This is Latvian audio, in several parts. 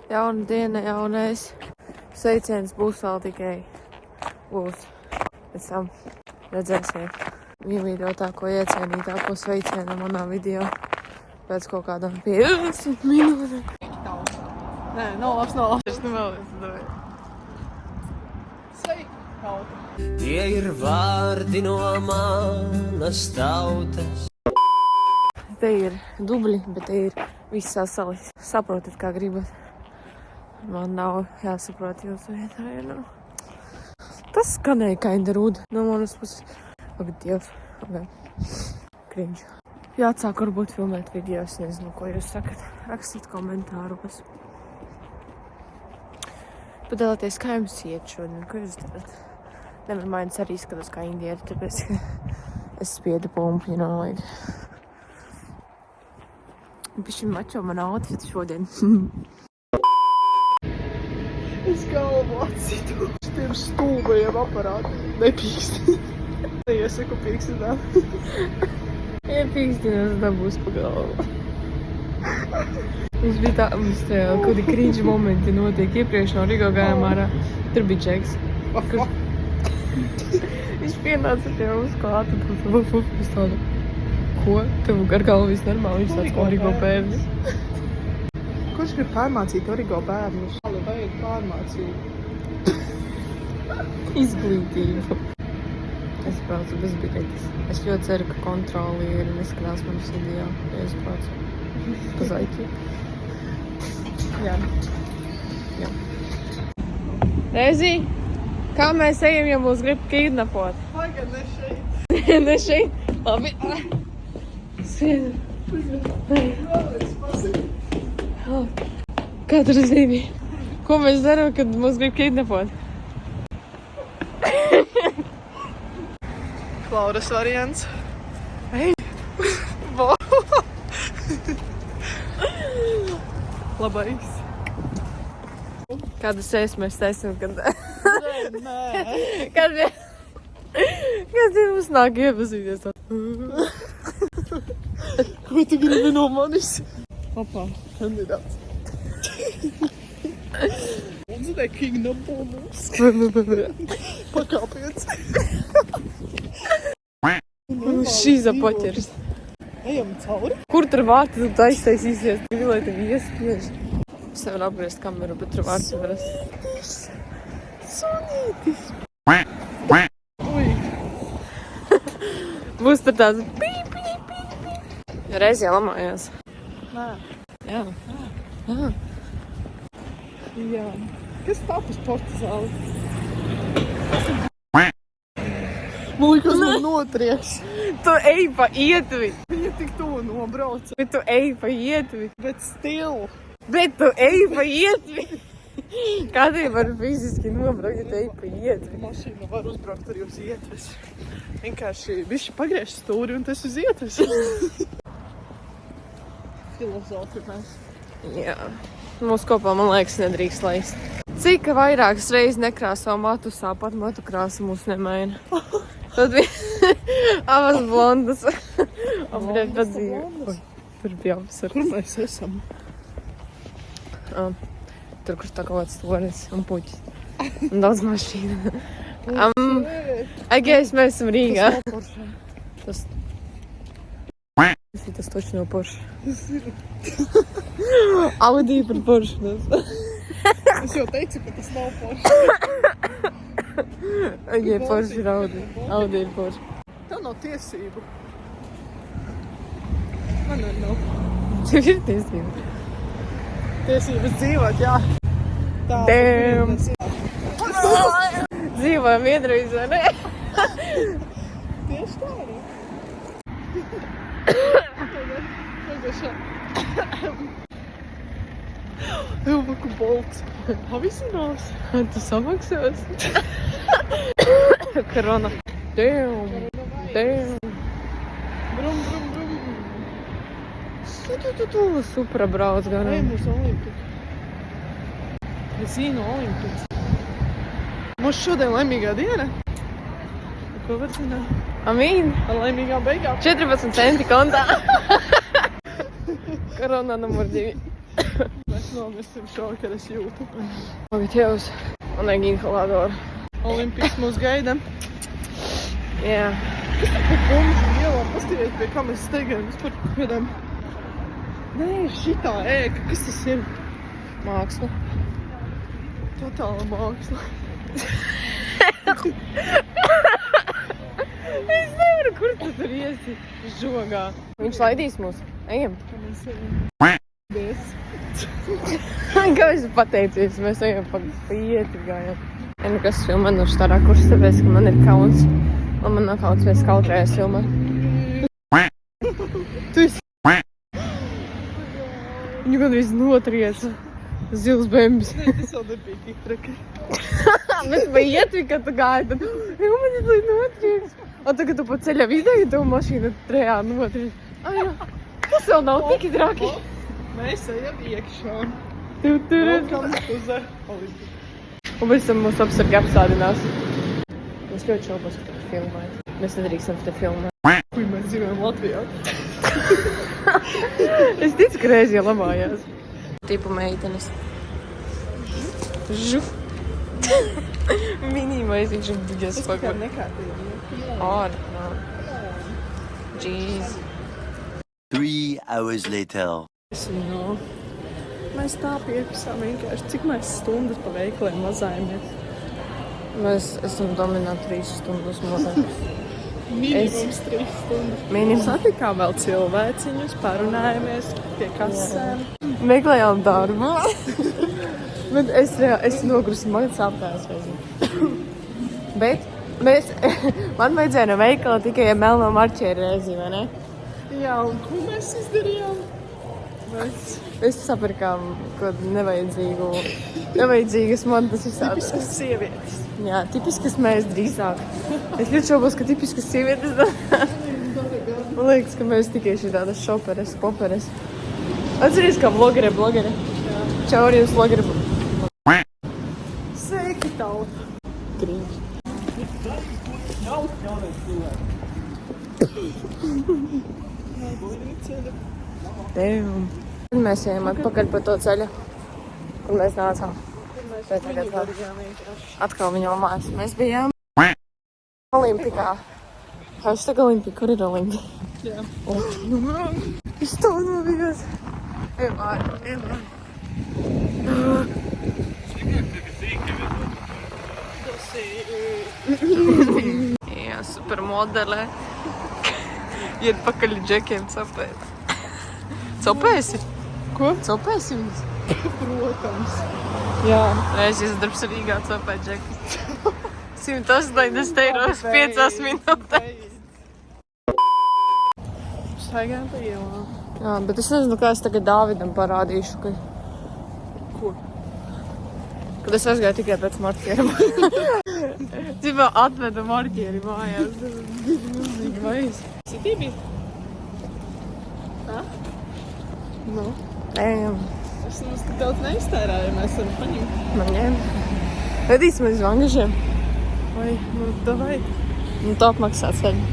Jauna diena, jaunais sveiciens būs vēl tikai būs. Pēc tam redzēsiet iemīļotāko, iecienītāko sveicienu manā video pēc kaut kādām 50 minūtēm. Nē, nav labs. Es nu vēl esmu. Sveiki, tauta. Tie ir vārdi no manas tautas. Te ir dubļi, bet te ir viss sasalis. Saprotat, kā gribat. Man nav jāsaprot jūsu vietā, ja nav. Tas skanēja kinda rude no manas puses. Ak, Dievs. Okay. Cringe. Jāatsāk varbūt filmēt video, es nezinu, ko jūs sakat. Rakstīt komentāros. Padalieties, kā jums iet šodien, ko jūs darat? Nevermind, es arī skatos kā indieri, tāpēc es spiedu pumpu, you know, like. Bišķi mačo man outfit šodien. Es galvu atsitu šitiem stulbajiem aparātiem. Nepīksti. Iesaku pīkstināt. Iepīkstinās dabūs pa galvu. Mums bija tā, mums tajā kādi cringe momenti notiek. Iepriekš no Rigo gājām ārā. Tur bija Džeks. Viņš pienāca pie mums klāt un es tādu. Ko? Tev ar galvu viss normāli, viņš tāds Origo bērni. Kurš grib pārmācīt Origo bērnus? Šādi vajag pārmācīt. Izglītību. Es braucu bez biļetes. Es ļoti ceru, ka kontrolieri neskatās manas video, ja es braucu pa zaļķi. Jā. Jā. Rezi, kā mēs ejam, ja mūs grib kidnapot? Pagad, ne šeit. Ne šeit? Labi. Svienu. Katru zīmi. Ko mēs daram, kad mūs grib kidnapot? Lauras variants. Ej. Labais. Kādu sēs mēs taisim, kad... Nē. Kad mums nāk iepazīties tā. Ko tu gribi no manis? Opā, kandidāts. Un zinē, kidnapo mums. Pakāpiec. Šīza poķers. Ejam cauri. Kur tur vārti tu taisīsies? Gribi, lai tevi iespiež. Es nevaru apgriezt kameru, bet tur vārti var rast. Sunītis. Ui. Būs tur tāds pīp, pīp, pīp. Reiz ielamājās. Nē. Jā. Jā. Jā. Kas tā pa sporta zāli? Man liekas, man notrieks. Tu ej pa ietvi. Viņa tik to nobrauca. Bet tu ej pa ietvi. Bet still. Bet tu ej pa ietvi. Kādēļ var fiziski nobraukt, ja tu ej pa ietvi? Mašīna var uzbraukt arī uz ietves. Vienkārši bišķi pagriež stūri un tas uz ietves. Filozofi mēs. Jā. Mūsu kopā, man liekas, nedrīkst laist. Cik vairākas reizes nekrāso matu, sāpat matu krāsa mūs nemaina. Tad bija abas blondas. Apgrēt pat dzīvi. Tur bija apsver. Kur mēs esam? Tur, kur tā kaut kāds storis un puķis. Un daudz mašīna. I guess mēs esam Rīgā. Tas ir tas toči no Porsche. Audi par Porsche. Es jau teicu, ka tas nav Porsche. Ja Porsche ir Audi. Audi ir Porsche. Tev nav tiesību. Man arī nav. Tev ir tiesība. Tiesības dzīvot, jā. Tā. Damn. Dzīvojam vienreiz, vai ne? Tieši tā arī. Pagašā. Ilvaku bolts. Avisinās. Tu samaksās? Korona. Damn. Damn. Brum, brum, brum. Tu supra brauc garām. Ejam uz Olimpiku. Es zinu Olimpiks. Mums šodien laimīgā diena. Ko var zināt? Amīn. Ar laimīgām beigām. 14 centi kontā. Korona numur 2. Mēs nomirsim šovakar, es jūtu. Tagad Dievs, man vajag inhalātoru. Olimpiks mūs gaida. Jā. Kas tur par bumbu ielā? Paskaties, pie kā mēs steigām. Mēs par kādām... Nē, šitā ēka. Kas tas ir? Māksla. Totāla māksla. Es nevaru, kur tu tur iesi žogā. Viņš laidīs mūs. Ejam. Paldies. Kā es pateicies, mēs ejam pa ieti gājam. Ja nu kas filmē no šitā rakursa, tāpēc, ka man ir kauns. Un man nav kauns mēs kautrējās filmē. Tu esi... Viņu gandrīz notrieca. Zils bembis. Nē, tas vēl nebija tik traki. Bet vai ietvi, kad tu gāji, tad... Jau man ir līdz notrieks. Un tagad tu pa ceļa vidē, ja tev mašīna trejā notrieks. Ai, jā. Tas vēl nav tik traki. Mēs ejam iekšā. Welcome to the Olympics. Un pēc tam mūs apsargi apstādinās. Mēs ļoti šaubos, ka tu filmēji. Mēs nedrīkstam te filmēt. Kui mēs dzīvojam Latvijā. Es ticu, ka reiz jau labājās. Tipu meitenes. Žu. Minīmais viņš ir buģes pagod. nekārtīgi. Ār, nav. Jeez. 3 hours later. Es viņu... Mēs tā piepisām vienkārši. Cik mēs stundas pa veikaliem mazājamies? Mēs esam dominēti 3 stundas modēļus. Minimums 3 stundas. Minimums. Satikām vēl cilvēciņus, parunājamies pie kasēm. Meklējām darbu. Bet es nogrusu, man sāpējās reizē. Bet man vajadzēja no veikala tikai melno marķēri reizi, vai ne? Jā, un ko mēs izdarījām? Mēs sapirkām kaut nevajadzīgas mantas visādas. Tipiskas sievietes. Jā, tipiskas mēs drīzāk. Es ļoti šaubos, ka tipiskas sievietes. Man liekas, ka mēs tikai šī tādas šoperes, poperes. Atceries, kā blogere. Čauri jūs blogere. Sveiki, tauta. Krīņš. Damn. Tad mēs ejam atpakaļ pa to ceļu. Un mēs nācām. Bet tagad vēl atkal viņam mājas. Mēs bijām Olimpikā. Hashtag Olimpika. Kur ir Olimpika? Jā. Es to novījos. Ejam ārā. Jā, supermodelē. Iet pakaļ džekiem copēt. Copēsi? Ko? Copēsi viņus? Protams. Jā. Reizies darbs Rīgā copēt džekus. 180 euros 5 minūtēs. Staigājām pa ielām. Jā, bet es nezinu, kā es tagad Dāvidam parādīšu, ka... Ko? Kad es aizgāju tikai pēc marķieriem. Cipā atvedu marķieri mājās. Tas ir milzīgi vajag. Sitībi? Ha? Nu? Ejam. Es mums tik daudz neiztērāju, mēs varam paņemt. Man ņem. Vedīsim uz vangažiem. Vai, nu, davai. Nu, to apmaksāt ceļu.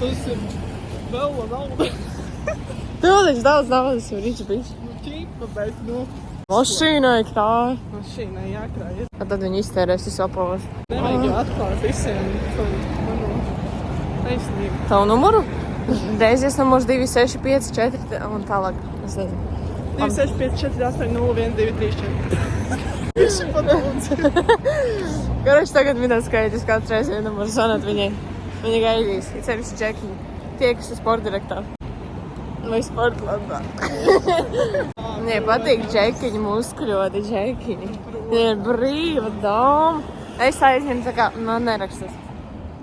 Tas ir vēl nauda. Tev taču daudz naudas jau rīču bišķi. Nu, ķīpa, bet, nu, Mašīnai krāja. mašīnai jākrāja. Tad viņi iztērēs visu apavas. Nevajag jau atklāt visiem manu taisnību. Tavu numuru? Reizies numurs 2654 un tālāk. Es nezinu. 265480123. Visi pa daudz. Garoši tagad minēt skaitis kāds reizie numuru zvanāt viņai. Viņa gaidīs. Ir sevišķi džekiņi. Tie, kas ir sportdirektā. Vai sportlandā. Viņai patīk džekiņi, muskuļoti džekiņi. Viņa ir brīva doma. Es aizņemu tā kā man nerakstas.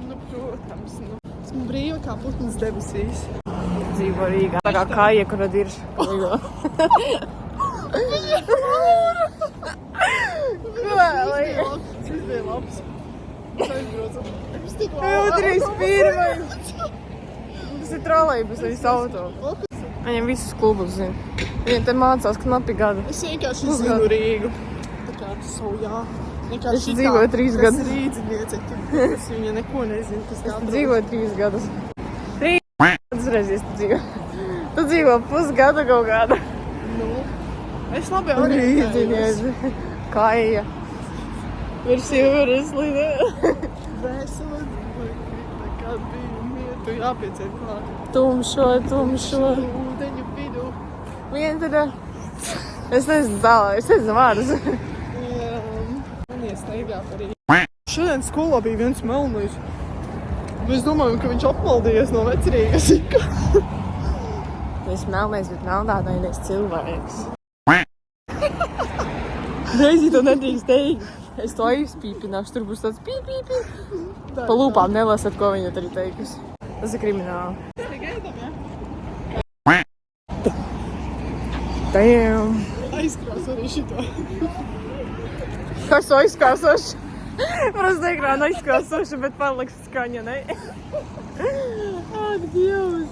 Nu, protams, nu. Esmu brīva kā putns debesīs. Dzīvo Rīgā. Tā kā kāja, kura dirž. Ko? Šis bija labs. Mēs aizbraucam. Es tikko... Jūtrīs pirmais. Tas ir trolejbus, nevis auto. Viņam visus klubus zina. Viņam te mācās knapi gadu. Es vienkārši zinu Rīgu. Tā kā savu jā. Es dzīvoju 3 gadus. Tas rīdziniece, kas viņa neko nezina. Tas tā Dzīvoju 3 gadus. 3 gadus reizies tu dzīvo. Tu dzīvo pusgadu kaut kādu. Es labi orientējos. Rīzinies. Kaija. Virs jūras līdē. Veseli, nekad biju mietu, jāpieciet klāt. Tumšo. Ūdeņu vidū. Viens tad... Es nezinu vārdus. Man iestaigā par Rīgu. Šodien skolā bija viens melnais. Mēs domājam, ka viņš apmaldījies no Vecrīgas. Es melnais, bet melnādainais cilvēks. Reizi to nedrīkst teikt. Es to izpīpināšu, tur būs tāds pīpīpī. Pa lūpām nelasat, ko viņa tur ir teikusi. Tas ir krimināli. Damn. Aizkrās arī šito. Kas to izkrāsoši? Protams, ekrāna izkrāsoši, bet paliks skaņa, ne? Ak, Dievs.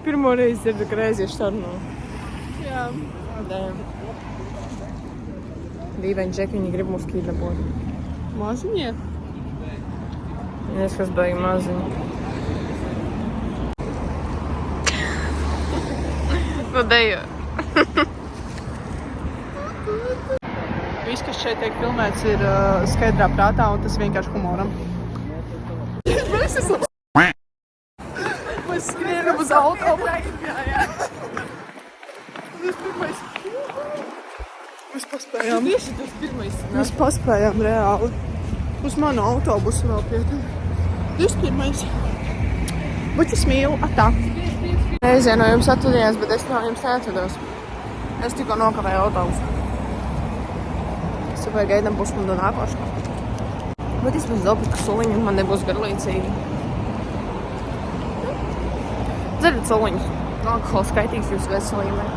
Pirmo reizi dzirdu, ka reizieši sarunā. Jā. Damn. Dīvaini džeki, viņi grib mūs kīdnapot. Maziņie? Es kas baigi maziņi. Nu, dejo. Viss, kas šeit tiek filmēts, ir skaidrā prātā, un tas vienkārši humoram. Mēs skrienam uz auto. Jā. Mēs paspējām. Tieši tas pirmais. Mēs paspējām reāli. Uz manu autobusu vēl pietam. 21. Bet es mīlu, atā. Reizē no jums atvadījās, bet es no jums neatvados. Es tikko nokavēju autobusu. Es tikai gaidām pusmundu nākošu. Bet es mums dabūt, ka suliņi man nebūs garlīcīgi. Dzeriet suliņus. Alkohols skaitīgs jūsu veselībai.